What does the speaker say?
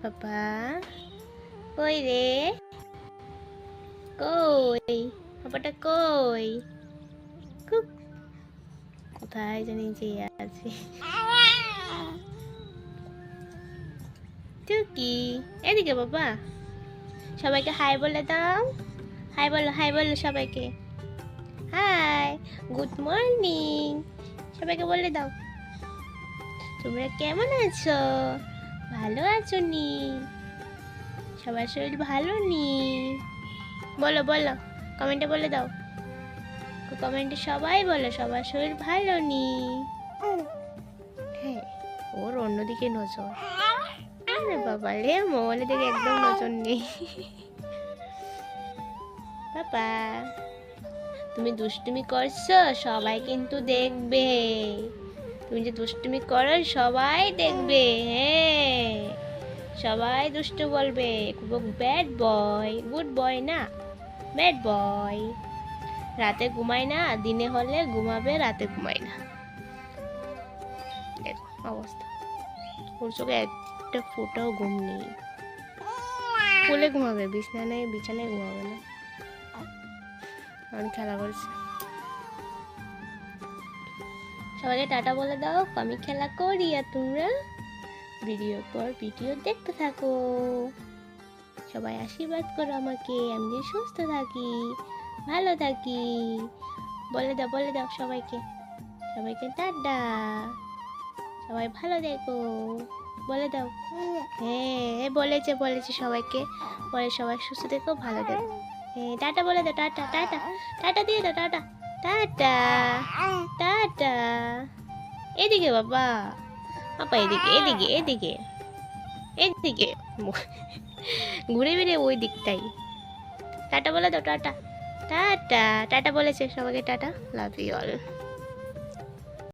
পাপা কই রে, কই পাপাটা কই? কুক, কোথায় জানি যে আছে। টুকি এদিকে বাবা, সবাইকে হাই বলে দাও। হাই বলো, হাই বলো সবাইকে। হাই, গুড মর্নিং সবাইকে বলে দাও। তোমরা কেমন আছো? ভালো আছো নি? সবার শরীর ভালো নি? বলো বলো, কমেন্টে বলে দাও। কমেন্টে সবাই বলো সবার শরীর ভালো নি? হ্যাঁ, ওর অন্যদিকে নজর। আরে বাবা রে, মোবাইলের দিকে একদম নজর নেই। পাপা তুমি দুষ্টুমি করছো, সবাই কিন্তু দেখবে। তুমি যে দুষ্টুমি করো সবাই দেখবে। হ্যাঁ, সবাই দুষ্টু বলবে। ব্যাড বয়, গুড বয় না, ব্যাড বয়। রাতে ঘুমায় না, দিনে হলে ঘুমাবে, রাতে ঘুমায় না। দেখো অবস্থা, ওর চোখে একটা ফোটাও ঘুম নেই। কোলে ঘুমাবে, বিছানায় ঘুমাবে না। আমি খেলা করছি। সবাইকে টাটা বলে দাও। আমি খেলা করি আর তোমরা ভিডিও পর ভিডিও দেখতে থাকো। সবাই আশীর্বাদ করো আমাকে, আমি যে সুস্থ থাকি, ভালো থাকি। বলে দাও সবাইকে। সবাইকে টাটা। সবাই ভালো দেখো, বলে দাও। হ্যাঁ বলেছে সবাইকে। বলে সবাই সুস্থ থেকো, ভালো দেখো। হ্যাঁ, টাটা বলে দাও। টাটা টাটা টাটা দিয়ে দাও। Tata tata tata. এদিকে বাবা, পাপা এদিকে এদিকে এদিকে এদিকে। ঘুরে ফিরে ওই দিকটাই। টাটা বলে দাও। টাটা টাটা টাটা বলেছে সবাইকে। Tata, love you all.